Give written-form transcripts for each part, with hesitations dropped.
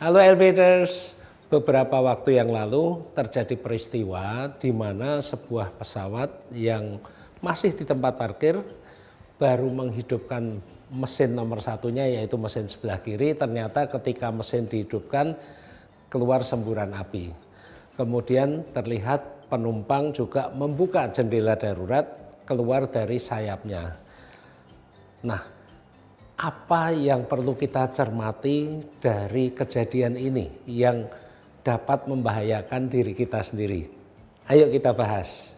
Halo Elevators, beberapa waktu yang lalu terjadi peristiwa di mana sebuah pesawat yang masih di tempat parkir baru menghidupkan mesin nomor satunya, yaitu mesin sebelah kiri. Ternyata ketika mesin dihidupkan keluar semburan api. Kemudian terlihat penumpang juga membuka jendela darurat keluar dari sayapnya. Nah, apa yang perlu kita cermati dari kejadian ini yang dapat membahayakan diri kita sendiri? Ayo kita bahas.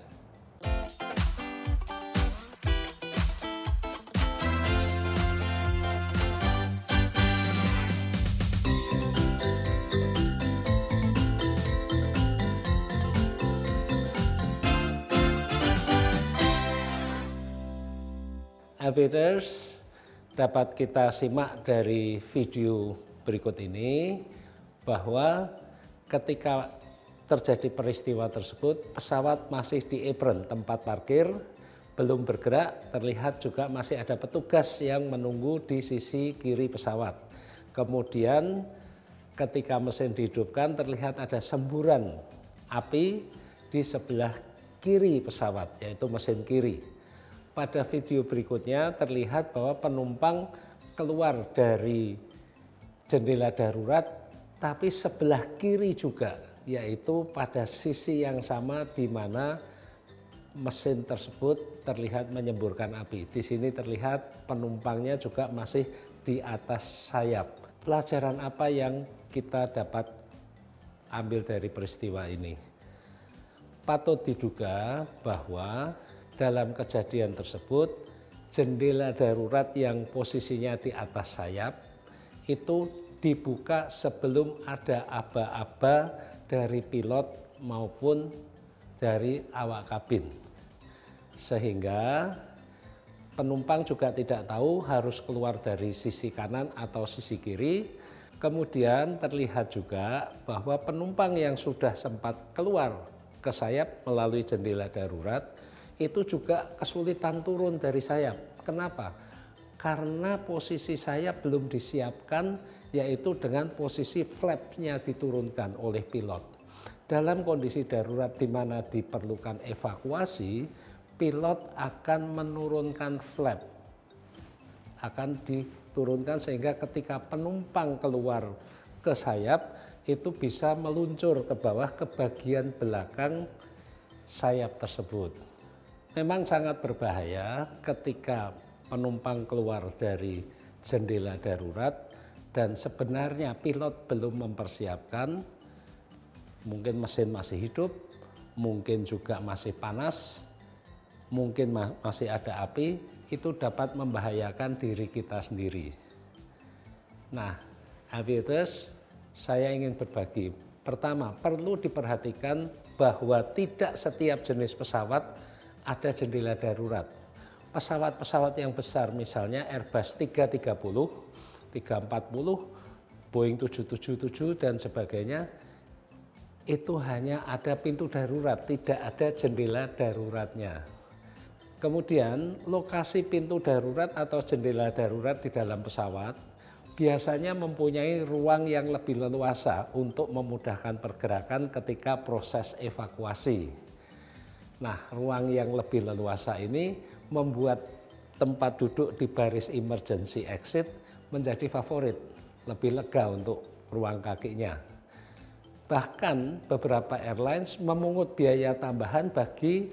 Elevators, dapat kita simak dari video berikut ini bahwa ketika terjadi peristiwa tersebut, pesawat masih di apron tempat parkir, belum bergerak. Terlihat juga masih ada petugas yang menunggu di sisi kiri pesawat. Kemudian ketika mesin dihidupkan, terlihat ada semburan api di sebelah kiri pesawat, yaitu mesin kiri. Pada video berikutnya terlihat bahwa penumpang keluar dari jendela darurat, tapi sebelah kiri juga, yaitu pada sisi yang sama di mana mesin tersebut terlihat menyemburkan api. Di sini terlihat penumpangnya juga masih di atas sayap. Pelajaran apa yang kita dapat ambil dari peristiwa ini? Patut diduga bahwa dalam kejadian tersebut, jendela darurat yang posisinya di atas sayap itu dibuka sebelum ada aba-aba dari pilot maupun dari awak kabin. Sehingga penumpang juga tidak tahu harus keluar dari sisi kanan atau sisi kiri. Kemudian terlihat juga bahwa penumpang yang sudah sempat keluar ke sayap melalui jendela darurat itu juga kesulitan turun dari sayap. Kenapa? Karena posisi sayap belum disiapkan, yaitu dengan posisi flapnya diturunkan oleh pilot. Dalam kondisi darurat di mana diperlukan evakuasi, pilot akan menurunkan flap. Akan diturunkan sehingga ketika penumpang keluar ke sayap, itu bisa meluncur ke bawah ke bagian belakang sayap tersebut. Memang sangat berbahaya ketika penumpang keluar dari jendela darurat dan sebenarnya pilot belum mempersiapkan, mungkin mesin masih hidup, mungkin juga masih panas, mungkin masih ada api, itu dapat membahayakan diri kita sendiri. Nah, Elevators, saya ingin berbagi. Pertama, perlu diperhatikan bahwa tidak setiap jenis pesawat ada jendela darurat. Pesawat-pesawat yang besar misalnya Airbus 330, 340, Boeing 777 dan sebagainya, itu hanya ada pintu darurat, tidak ada jendela daruratnya. Kemudian lokasi pintu darurat atau jendela darurat di dalam pesawat biasanya mempunyai ruang yang lebih leluasa untuk memudahkan pergerakan ketika proses evakuasi. Nah, ruang yang lebih leluasa ini membuat tempat duduk di baris emergency exit menjadi favorit, lebih lega untuk ruang kakinya. Bahkan beberapa airlines memungut biaya tambahan bagi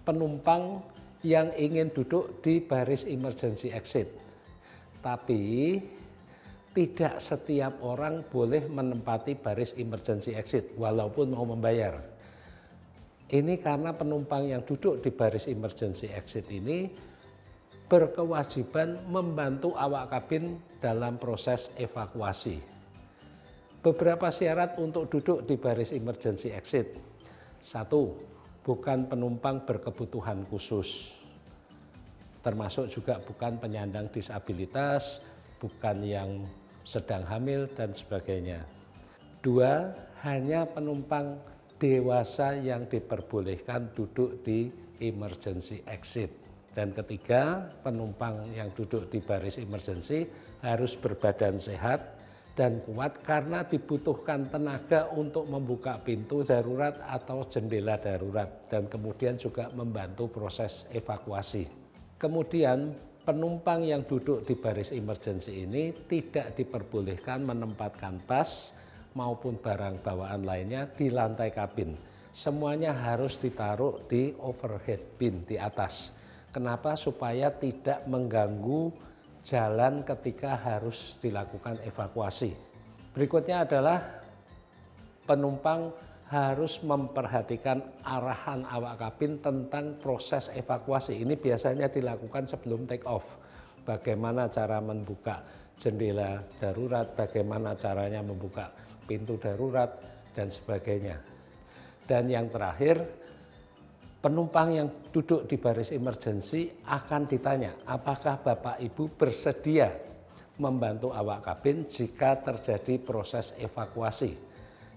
penumpang yang ingin duduk di baris emergency exit. Tapi tidak setiap orang boleh menempati baris emergency exit walaupun mau membayar. Ini karena penumpang yang duduk di baris emergency exit ini berkewajiban membantu awak kabin dalam proses evakuasi. Beberapa syarat untuk duduk di baris emergency exit. 1. Bukan penumpang berkebutuhan khusus. Termasuk juga bukan penyandang disabilitas, bukan yang sedang hamil dan sebagainya. 2. Hanya penumpang dewasa yang diperbolehkan duduk di emergency exit. Dan ketiga, penumpang yang duduk di baris emergency harus berbadan sehat dan kuat karena dibutuhkan tenaga untuk membuka pintu darurat atau jendela darurat dan kemudian juga membantu proses evakuasi. Kemudian penumpang yang duduk di baris emergency ini tidak diperbolehkan menempatkan tas maupun barang bawaan lainnya di lantai kabin. Semuanya harus ditaruh di overhead bin di atas. Kenapa? Supaya tidak mengganggu jalan ketika harus dilakukan evakuasi. Berikutnya adalah penumpang harus memperhatikan arahan awak kabin tentang proses evakuasi. Ini biasanya dilakukan sebelum take off. Bagaimana cara membuka jendela darurat, bagaimana caranya membuka pintu darurat, dan sebagainya. Dan yang terakhir, penumpang yang duduk di baris emergency akan ditanya, apakah Bapak Ibu bersedia membantu awak kabin jika terjadi proses evakuasi.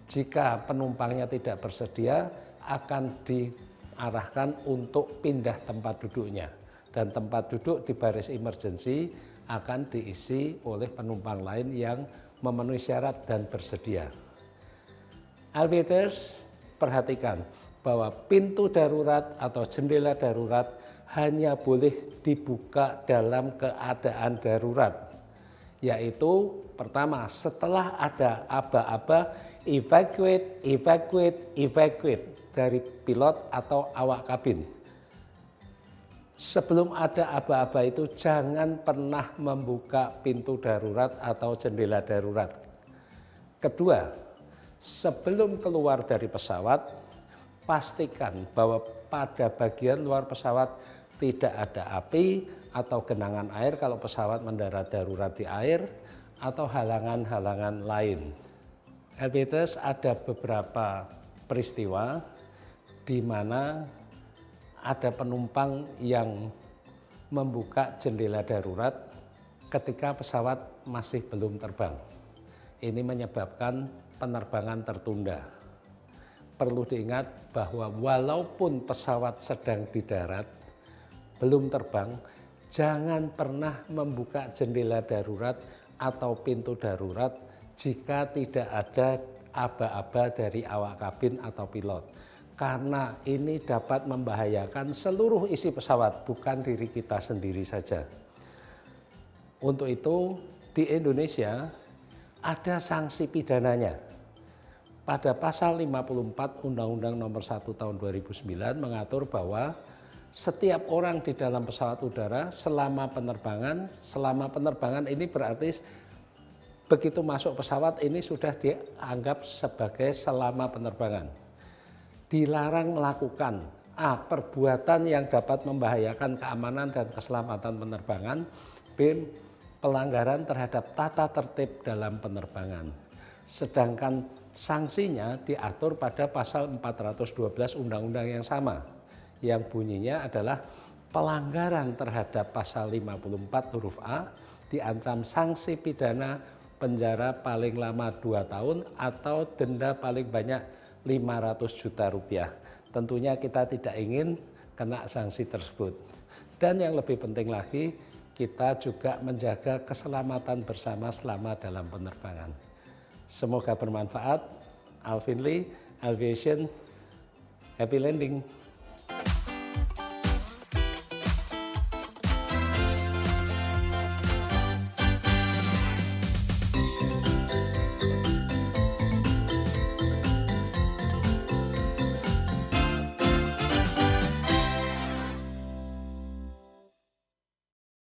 Jika penumpangnya tidak bersedia, akan diarahkan untuk pindah tempat duduknya. Dan tempat duduk di baris emergency akan diisi oleh penumpang lain yang memenuhi syarat dan bersedia. Aviators, perhatikan bahwa pintu darurat atau jendela darurat hanya boleh dibuka dalam keadaan darurat, yaitu pertama setelah ada aba-aba evacuate, evacuate, evacuate dari pilot atau awak kabin. Sebelum ada aba-aba itu jangan pernah membuka pintu darurat atau jendela darurat. Kedua, sebelum keluar dari pesawat, pastikan bahwa pada bagian luar pesawat tidak ada api atau genangan air kalau pesawat mendarat darurat di air atau halangan-halangan lain. Aviators, ada beberapa peristiwa di mana ada penumpang yang membuka jendela darurat ketika pesawat masih belum terbang. Ini menyebabkan penerbangan tertunda. Perlu diingat bahwa walaupun pesawat sedang di darat, belum terbang, jangan pernah membuka jendela darurat atau pintu darurat jika tidak ada aba-aba dari awak kabin atau pilot. Karena ini dapat membahayakan seluruh isi pesawat, bukan diri kita sendiri saja. Untuk itu, di Indonesia ada sanksi pidananya. Pada pasal 54 Undang-Undang Nomor 1 Tahun 2009 mengatur bahwa setiap orang di dalam pesawat udara selama penerbangan ini berarti begitu masuk pesawat ini sudah dianggap sebagai selama penerbangan. Dilarang melakukan perbuatan yang dapat membahayakan keamanan dan keselamatan penerbangan. B. Pelanggaran terhadap tata tertib dalam penerbangan. Sedangkan sanksinya diatur pada pasal 412 undang-undang yang sama, yang bunyinya adalah pelanggaran terhadap pasal 54 huruf A diancam sanksi pidana penjara paling lama 2 tahun atau denda paling banyak 500 juta rupiah. Tentunya kita tidak ingin kena sanksi tersebut. Dan yang lebih penting lagi, kita juga menjaga keselamatan bersama selama dalam penerbangan. Semoga bermanfaat. Alvin Lee, Aviation, happy landing.